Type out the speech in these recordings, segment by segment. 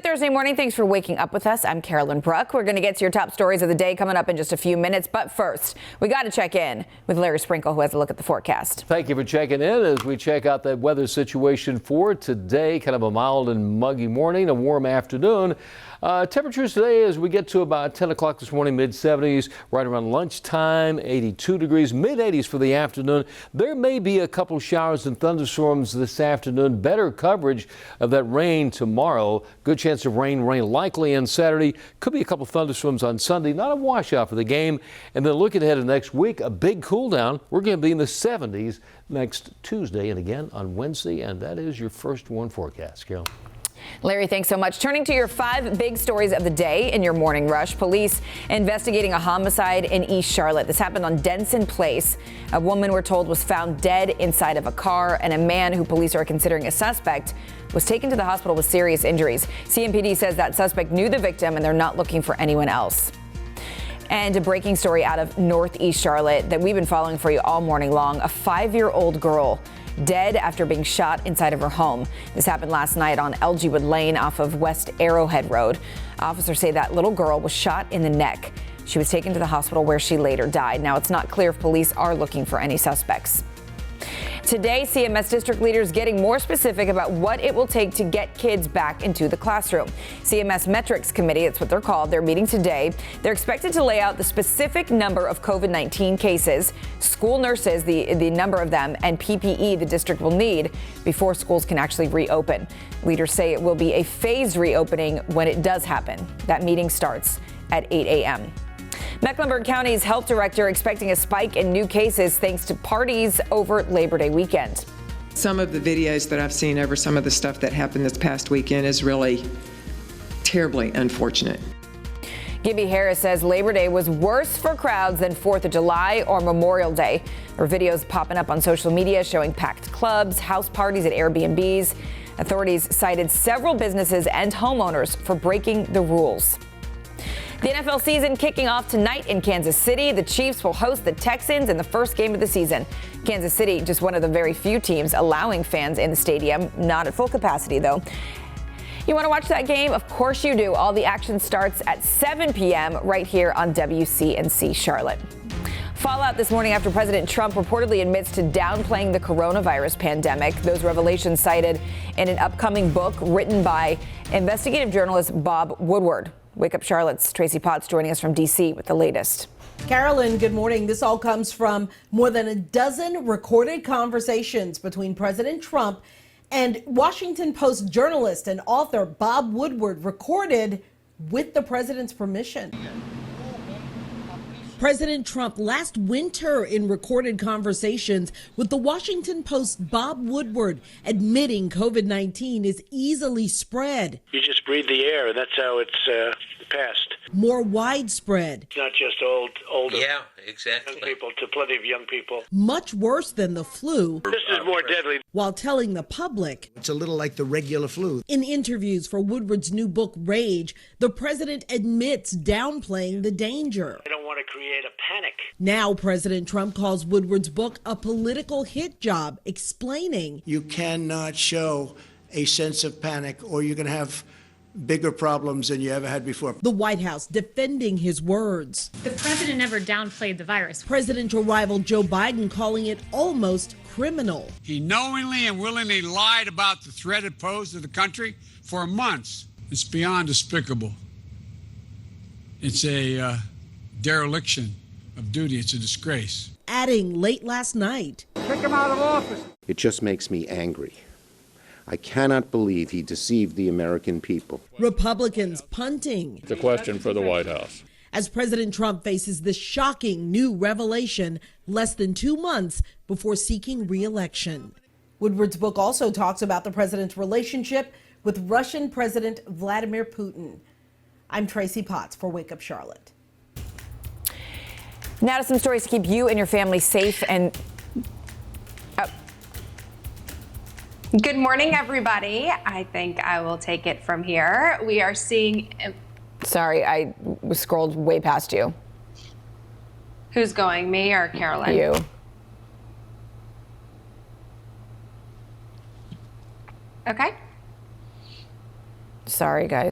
Thursday morning. Thanks for waking up with us. I'm Carolyn Bruck. We're going to get to your top stories of the day coming up in just a few minutes. But first, we got to check in with Larry Sprinkle, who has a look at the forecast. Thank you for checking in as we check out the weather situation for today. Kind of a mild and muggy morning, a warm afternoon. Temperatures today as we get to about 10 o'clock this morning, mid-70s. Right around lunchtime, 82 degrees, mid-80s for the afternoon. There may be a couple showers and thunderstorms this afternoon. Better coverage of that rain tomorrow. Good chance of rain likely on Saturday. Could be a couple thunderstorms on Sunday. Not a washout for the game. And then looking ahead to next week, a big cool down. We're going to be in the 70s next Tuesday and again on Wednesday. And that is your first one forecast, Carol. Larry, thanks so much. Turning to your 5 big stories of the day in your morning rush. Police investigating a homicide in East Charlotte. This happened on Denson Place. A woman, we're told, was found dead inside of a car, and a man who police are considering a suspect was taken to the hospital with serious injuries. CMPD says that suspect knew the victim and they're not looking for anyone else. And a breaking story out of Northeast Charlotte that we've been following for you all morning long. A 5-year-old girl dead after being shot inside of her home. This happened last night on LG Wood Lane off of West Arrowhead Road. Officers say that little girl was shot in the neck. She was taken to the hospital where she later died. Now, it's not clear if police are looking for any suspects. Today, CMS district leaders getting more specific about what it will take to get kids back into the classroom. CMS Metrics Committee, that's what they're called, they're meeting today. They're expected to lay out the specific number of COVID-19 cases, school nurses, the number of them, and PPE the district will need before schools can actually reopen. Leaders say it will be a phased reopening when it does happen. That meeting starts at 8 a.m. Mecklenburg County's health director expecting a spike in new cases thanks to parties over Labor Day weekend. Some of the videos that I've seen over some of the stuff that happened this past weekend is really terribly unfortunate. Gibby Harris says Labor Day was worse for crowds than 4th of July or Memorial Day. There are videos popping up on social media showing packed clubs, house parties at Airbnbs. Authorities cited several businesses and homeowners for breaking the rules. The NFL season kicking off tonight in Kansas City. The Chiefs will host the Texans in the first game of the season. Kansas City, just one of the very few teams allowing fans in the stadium, not at full capacity though. You want to watch that game? Of course you do. All the action starts at 7 p.m. right here on WCNC Charlotte. Fallout this morning after President Trump reportedly admits to downplaying the coronavirus pandemic. Those revelations cited in an upcoming book written by investigative journalist Bob Woodward. Wake Up Charlotte's Tracy Potts joining us from D.C. with the latest. Carolyn, good morning. This all comes from more than a dozen recorded conversations between President Trump and Washington Post journalist and author Bob Woodward, recorded with the president's permission. President Trump last winter in recorded conversations with the Washington Post Bob Woodward admitting COVID-19 is easily spread. You just breathe the air. That's how it's passed. More widespread. It's not just older. Yeah, exactly. Young people, to plenty of young people. Much worse than the flu. This is more deadly. While telling the public, it's a little like the regular flu. In interviews for Woodward's new book, Rage, the president admits downplaying the danger. I don't want to create a panic. Now President Trump calls Woodward's book a political hit job, explaining, you cannot show a sense of panic or you're going to have bigger problems than you ever had before. The White House defending his words. The president never downplayed the virus. Presidential rival Joe Biden calling it almost criminal. He knowingly and willingly lied about the threat it posed to the country for months. It's beyond despicable. It's a dereliction of duty. It's a disgrace. Adding late last night, Kick him out of office. It just makes me angry. I cannot believe he deceived the American people. Republicans punting. It's a question for the White House. As President Trump faces this shocking new revelation less than 2 months before seeking re-election. Woodward's book also talks about the president's relationship with Russian President Vladimir Putin. I'm Tracy Potts for Wake Up Charlotte. Now to some stories to keep you and your family safe and... Good morning, everybody. I think I will take it from here. We are seeing... Sorry, I scrolled way past you. Who's going, me or Carolyn? You. Okay. Sorry, guys.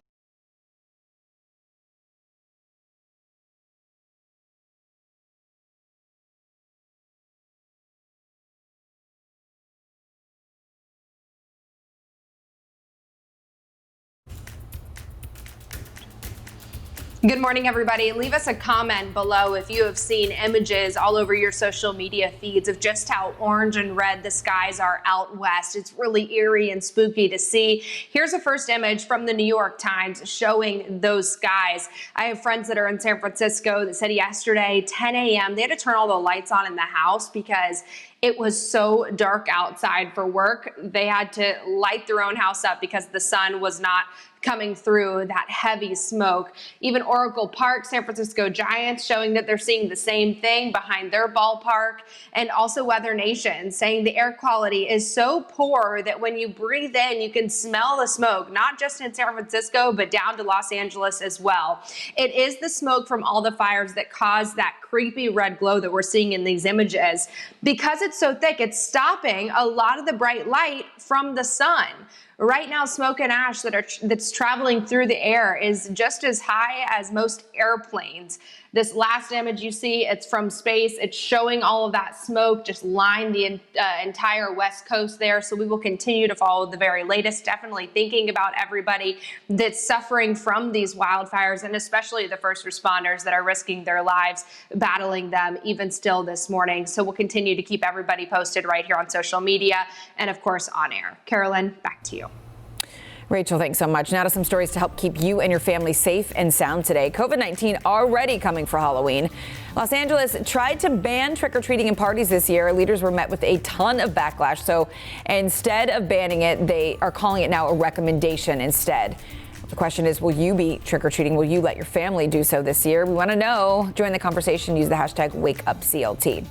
Good morning, everybody. Leave us a comment below if you have seen images all over your social media feeds of just how orange and red the skies are out west. It's really eerie and spooky to see. Here's a first image from the New York Times showing those skies. I have friends that are in San Francisco that said yesterday, 10 a.m., they had to turn all the lights on in the house because it was so dark outside for work. They had to light their own house up because the sun was not coming through that heavy smoke. Even Oracle Park, San Francisco Giants showing that they're seeing the same thing behind their ballpark, and also Weather Nation saying the air quality is so poor that when you breathe in, you can smell the smoke, not just in San Francisco, but down to Los Angeles as well. It is the smoke from all the fires that cause that creepy red glow that we're seeing in these images. Because it's so thick, it's stopping a lot of the bright light from the sun. Right now, smoke and ash that's traveling through the air is just as high as most airplanes. This last image you see, it's from space. It's showing all of that smoke just line the entire West Coast there. So we will continue to follow the very latest, definitely thinking about everybody that's suffering from these wildfires, and especially the first responders that are risking their lives battling them even still this morning. So we'll continue to keep everybody posted right here on social media and, of course, on air. Carolyn, back to you. Rachel, thanks so much. Now to some stories to help keep you and your family safe and sound today. COVID-19 already coming for Halloween. Los Angeles tried to ban trick-or-treating and parties this year. Leaders were met with a ton of backlash. So instead of banning it, they are calling it now a recommendation instead. The question is, will you be trick-or-treating? Will you let your family do so this year? We want to know. Join the conversation. Use the hashtag WakeUpCLT.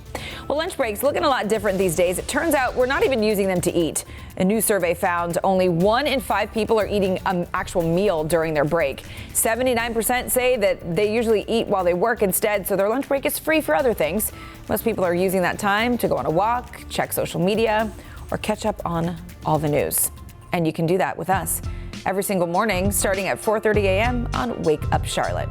Well, lunch breaks looking a lot different these days. It turns out we're not even using them to eat. A new survey found only 1 in 5 people are eating an actual meal during their break. 79% say that they usually eat while they work instead, so their lunch break is free for other things. Most people are using that time to go on a walk, check social media, or catch up on all the news. And you can do that with us every single morning starting at 4:30 a.m. on Wake Up Charlotte.